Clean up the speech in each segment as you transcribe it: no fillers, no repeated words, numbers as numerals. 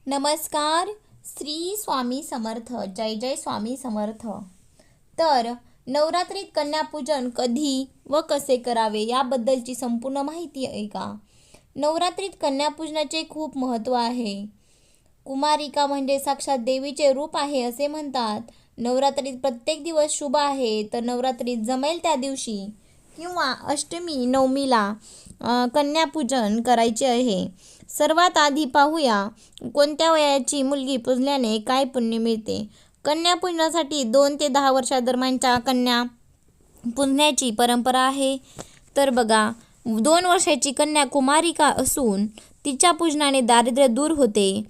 नमस्कार. श्री स्वामी समर्थ. जय जय स्वामी समर्थ. तर नवरात्रीत कन्यापूजन कधी व कसे करावे याबद्दलची संपूर्ण माहिती आहे का? नवरात्रीत कन्यापूजनाचे खूप महत्त्व आहे. कुमारिका म्हणजे साक्षात देवीचे रूप आहे असे म्हणतात. नवरात्रीत प्रत्येक दिवस शुभ आहे, तर नवरात्रीत जमेल त्या दिवशी किंवा अष्टमी नवमीला कन्यापूजन करायचे आहे. सर्वात आधी पाहूया कोणत्या वयाची मुलगी पूजल्याने काय पुण्य मिळते. कन्यापूजनासाठी 2 ते 10 वर्षादरम्यानच्या कन्या पूजण्याची परंपरा आहे. तर बघा, 2 वर्षाची कन्या कुमारिका असून तिच्या पूजनाने दारिद्र्य दूर होते.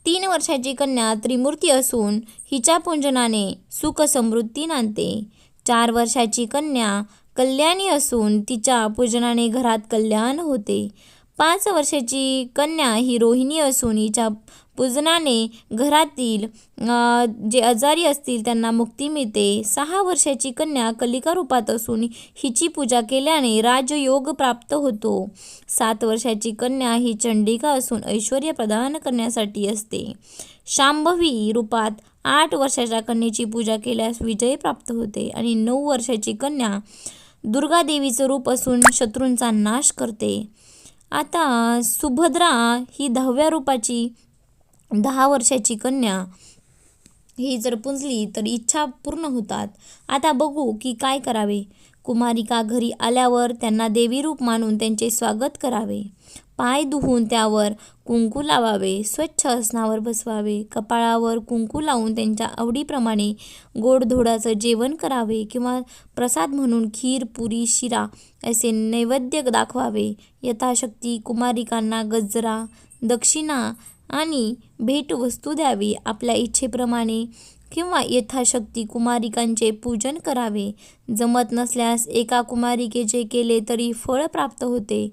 3 वर्षाची कन्या त्रिमूर्ती असून हिच्या पूजनाने सुख समृद्धी नांदते. 4 वर्षाची कन्या कल्याणी असून तिच्या पूजनाने घरात कल्याण होते. 5 वर्षाची कन्या ही रोहिणी असून हिच्या पूजनाने घरातील जे आजारी असतील त्यांना मुक्ती मिळते. 6 वर्षाची कन्या कलिका रूपात असून हिची पूजा केल्याने राजयोग प्राप्त होतो. 7 वर्षाची कन्या ही चंडिका असून ऐश्वर्य प्रदान करण्यासाठी असते. शांभवी रूपात 8 वर्षाच्या कन्येची पूजा केल्यास विजय प्राप्त होते. आणि 9 वर्षाची कन्या दुर्गा देवीचं रूप असून शत्रूंचा नाश करते. आता सुभद्रा ही 10व्या रूपाची 10 वर्षाची कन्या ही जर पुजली तर इच्छा पूर्ण होतात. आता बघू की काय करावे. कुमारिका घरी आल्यावर त्यांना देवी रूप मानून त्यांचे स्वागत करावे. पाय धुवून त्यावर कुंकू लावावे. स्वच्छ आसनावर बसवावे. कपाळावर कुंकू लावून त्यांच्या आवडीप्रमाणे गोडधोडाचं जेवण करावे किंवा प्रसाद म्हणून खीर, पुरी, शिरा असे नैवेद्य दाखवावे. यथाशक्ती कुमारिकांना गजरा, दक्षिणा आणि भेटवस्तू द्यावी. आपल्या इच्छेप्रमाणे किंवा यथाशक्ती कुमारिकांचे पूजन करावे. जमत नसल्यास एका कुमारिकेचे केले तरी फळ प्राप्त होते.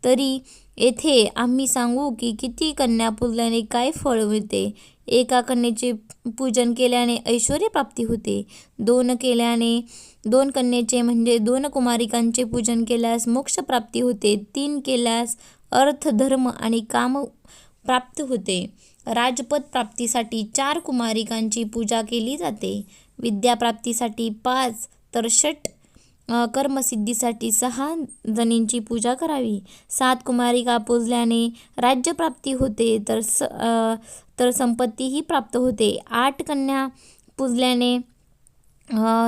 तरी येथे आम्ही सांगू की किती कन्या पूजल्याने काय फळ मिळते. एका कन्येचे पूजन केल्याने ऐश्वर्य प्राप्ती होते. 2 कन्येचे म्हणजे 2 कुमारिकांचे पूजन केल्यास मोक्ष प्राप्ती होते. 3 केल्यास अर्थ, धर्म आणि काम प्राप्त होते. राजपद प्राप्तीसाठी 4 कुमारिकांची पूजा केली जाते. विद्याप्राप्तीसाठी 5 तर षट कर्मसिद्धीसाठी 6 जणींची पूजा करावी. 7 कुमारिका पूजल्याने राज्यप्राप्ती होते तर संपत्तीही प्राप्त होते. 8 कन्या पूजल्याने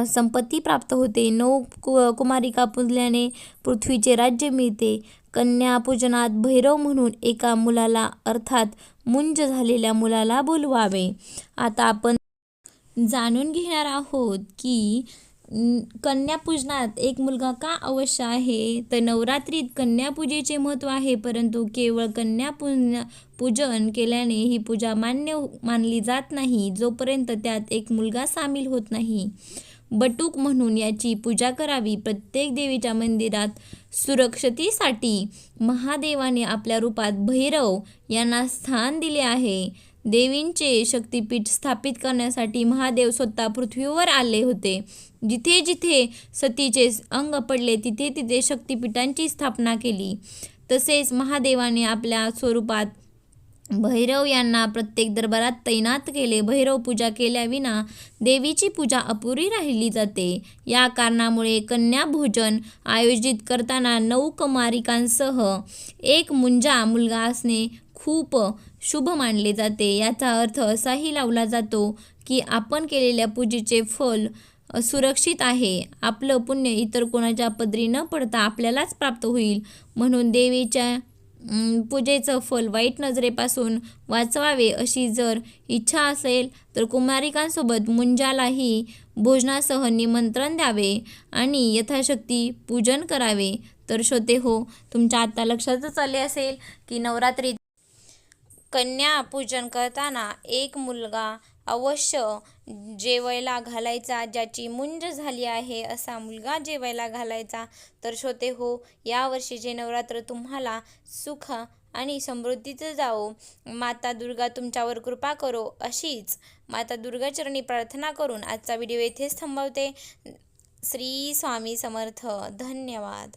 संपत्ती प्राप्त होते. 9 कुमारिका पूजल्याने पृथ्वीचे राज्य मिळते. कन्या पूजनात भैरव म्हणून एका मुलाला अर्थात मुंज झालेल्या मुलाला बोलवावे. आता आपण जाणून घेणार आहोत की कन्यापूजनात एक मुलगा का अवश्य आहे. तर नवरात्रीत कन्यापूजेचे महत्त्व आहे, परंतु केवळ पूजन केल्याने ही पूजा मान्य मानली जात नाही जोपर्यंत त्यात एक मुलगा सामील होत नाही. बटूक म्हणून याची पूजा करावी. प्रत्येक देवीच्या मंदिरात सुरक्षतेसाठी महादेवाने आपल्या रूपात भैरव यांना स्थान दिले आहे. देवींचे शक्तिपीठ स्थापित करण्यासाठी महादेव स्वतः पृथ्वीवर आले होते. जिथे जिथे सतीचे अंग पडले तिथे तिथे शक्तिपीठांची स्थापना केली. तसेच महादेवाने आपल्या स्वरूपात भैरव यांना प्रत्येक दरबारात तैनात केले. भैरव पूजा केल्याविना देवीची पूजा अपुरी राहिली जाते. या कारणामुळे कन्याभोजन आयोजित करताना 9 कुमारिकांसह एक मुंजा मुलगा असणे खूप शुभ मानले जाते. याचा अर्थ असाही लावला जातो की आपण केलेल्या पूजेचे फल सुरक्षित आहे. आपलं पुण्य इतर कोणाच्या पदरी न पडता आपल्यालाच प्राप्त होईल. म्हणून देवीच्या पूजेचं फल वाईट नजरेपासून वाचवावे अशी जर इच्छा असेल तर कुमारिकांसोबत मुंजालाही भोजनासह निमंत्रण द्यावे आणि यथाशक्ती पूजन करावे. तर श्रोते हो, तुमच्या आता लक्षातच आले असेल की नवरात्रीत कन्या पूजन करताना एक मुलगा अवश्य जेवायला घालायचा. ज्याची मुंज झाली आहे असा मुलगा जेवायला घालायचा. तर श्रोते हो, यावर्षीचे नवरात्र तुम्हाला सुख आणि समृद्धीचं जावो. माता दुर्गा तुमच्यावर कृपा करो अशीच माता दुर्गाचरणी प्रार्थना करून आजचा व्हिडिओ येथेच थांबवते. श्री स्वामी समर्थ. धन्यवाद.